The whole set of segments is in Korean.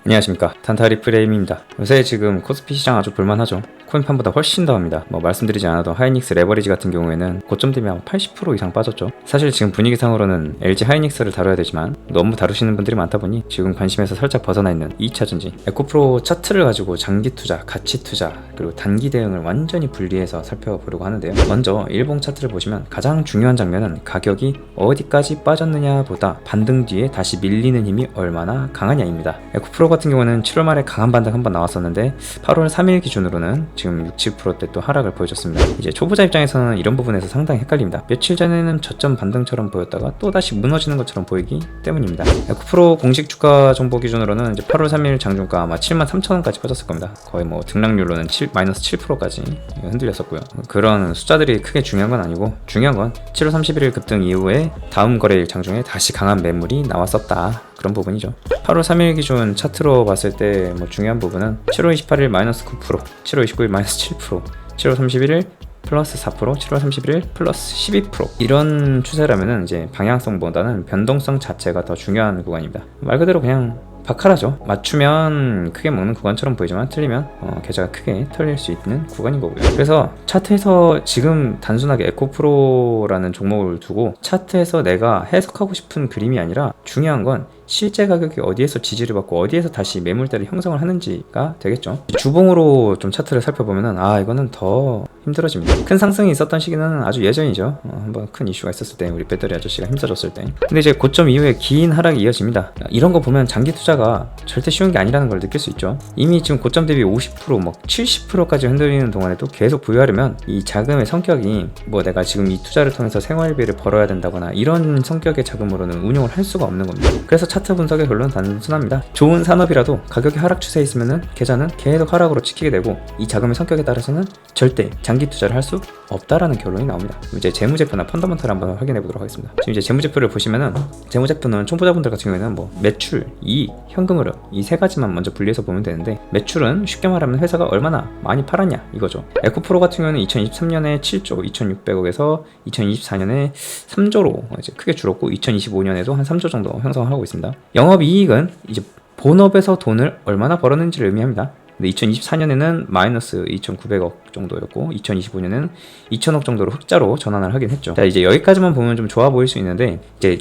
안녕하십니까, 단타리 프레임입니다. 요새 지금 코스피 시장 아주 볼만하죠. 코인판보다 훨씬 더합니다. 말씀드리지 않아도 하이닉스 레버리지 같은 경우에는 고점 대비 한 80% 이상 빠졌죠. 사실 지금 분위기상으로는 LG 하이닉스를 다뤄야 되지만 너무 다루시는 분들이 많다 보니 지금 관심에서 살짝 벗어나 있는 2차전지 에코프로 차트를 가지고 장기 투자, 가치 투자, 그리고 단기 대응을 완전히 분리해서 살펴보려고 하는데요. 먼저 일봉 차트를 보시면 가장 중요한 장면은 가격이 어디까지 빠졌느냐 보다 반등 뒤에 다시 밀리는 힘이 얼마나 강하냐입니다. 에코프로 같은 경우는 7월 말에 강한 반등 한번 나왔었는데 8월 3일 기준으로는 지금 60%대 또 하락을 보여줬습니다. 이제 초보자 입장에서는 이런 부분에서 상당히 헷갈립니다. 며칠 전에는 저점 반등처럼 보였다가 또 다시 무너지는 것처럼 보이기 때문입니다. 에코프로 공식 주가 정보 기준으로는 이제 8월 3일 장중가 아마 73,000원까지 빠졌을 겁니다. 거의 등락률로는 마이너스 7%까지 흔들렸었고요. 그런 숫자들이 크게 중요한 건 아니고, 중요한 건 7월 31일 급등 이후에 다음 거래일 장중에 다시 강한 매물이 나왔었다, 그런 부분이죠. 8월 3일 기준 차트로 봤을 때 중요한 부분은 7월 28일 마이너스 9%, 7월 29일 마이너스 7%, 7월 31일 플러스 4%, 7월 31일 플러스 12%. 이런 추세라면은 이제 방향성보다는 변동성 자체가 더 중요한 구간입니다. 말 그대로 그냥 바카라죠. 맞추면 크게 먹는 구간처럼 보이지만 틀리면 계좌가 크게 털릴 수 있는 구간인 거고요. 그래서 차트에서 지금 단순하게 에코프로라는 종목을 두고 차트에서 내가 해석하고 싶은 그림이 아니라, 중요한 건 실제 가격이 어디에서 지지를 받고 어디에서 다시 매물대를 형성을 하는지가 되겠죠. 주봉으로 좀 차트를 살펴보면은 이거는 더 힘들어집니다. 큰 상승이 있었던 시기는 아주 예전이죠. 한번 큰 이슈가 있었을 때, 우리 배터리 아저씨가 힘써줬을 때. 근데 이제 고점 이후에 긴 하락이 이어집니다. 이런 거 보면 장기 투자가 절대 쉬운 게 아니라는 걸 느낄 수 있죠. 이미 지금 고점 대비 50%, 70%까지 흔들리는 동안에도 계속 부여하려면 이 자금의 성격이 내가 지금 이 투자를 통해서 생활비를 벌어야 된다거나 이런 성격의 자금으로는 운용을 할 수가 없는 겁니다. 그래서 차트 분석의 결론은 단순합니다. 좋은 산업이라도 가격이 하락 추세에 있으면은 계좌는 계속 하락으로 찍히게 되고, 이 자금의 성격에 따라서는 절대 장기 투자를 할 수 없다라는 결론이 나옵니다. 이제 재무제표나 펀더먼털 한번 확인해 보도록 하겠습니다. 지금 이제 재무제표를 보시면은, 재무제표는 초보자분들 같은 경우에는 매출, 이익, 현금 흐름 이 세 가지만 먼저 분리해서 보면 되는데, 매출은 쉽게 말하면 회사가 얼마나 많이 팔았냐 이거죠. 에코프로 같은 경우는 2023년에 7조 2,600억에서 2024년에 3조로 이제 크게 줄었고, 2025년에도 한 3조 정도 형성을 하고 있습니다. 영업이익은 이제 본업에서 돈을 얼마나 벌었는지를 의미합니다. 근데 2024년에는 마이너스 2,900억 정도였고 2025년에는 2,000억 정도로 흑자로 전환을 하긴 했죠. 자, 이제 여기까지만 보면 좀 좋아 보일 수 있는데, 이제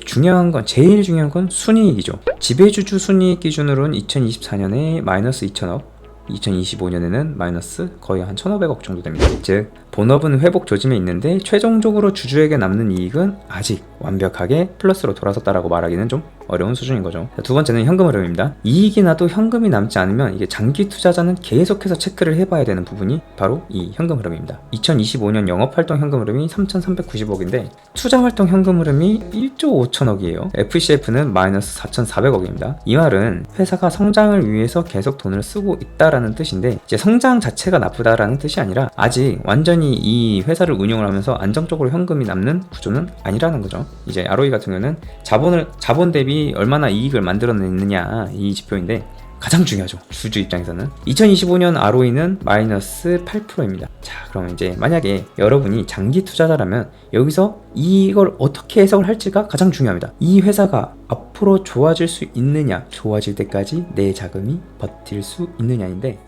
제일 중요한 건 순이익이죠. 지배주주 순이익 기준으로는 2024년에 마이너스 2,000억, 2025년에는 마이너스 거의 한 1,500억 정도 됩니다. 즉 본업은 회복 조짐에 있는데 최종적으로 주주에게 남는 이익은 아직 완벽하게 플러스로 돌아섰다라고 말하기는 좀 어려운 수준인 거죠. 두 번째는 현금 흐름입니다. 이익이 나도 현금이 남지 않으면 이게 장기 투자자는 계속해서 체크를 해봐야 되는 부분이 바로 이 현금 흐름입니다. 2025년 영업활동 현금 흐름이 3,390억인데 투자활동 현금 흐름이 1조 5천억이에요. FCF는 마이너스 4,400억입니다. 이 말은 회사가 성장을 위해서 계속 돈을 쓰고 있다라는 뜻인데, 이제 성장 자체가 나쁘다라는 뜻이 아니라 아직 완전히 이 회사를 운영을 하면서 안정적으로 현금이 남는 구조는 아니라는 거죠. 이제 ROE 같은 경우는 자본 대비 얼마나 이익을 만들어내느냐, 이 지표인데 가장 중요하죠, 주주 입장에서는. 2025년 ROE는 마이너스 8%입니다. 자, 그럼 이제 만약에 여러분이 장기 투자자라면 여기서 이걸 어떻게 해석을 할지가 가장 중요합니다. 이 회사가 앞으로 좋아질 수 있느냐, 좋아질 때까지 내 자금이 버틸 수 있느냐인데,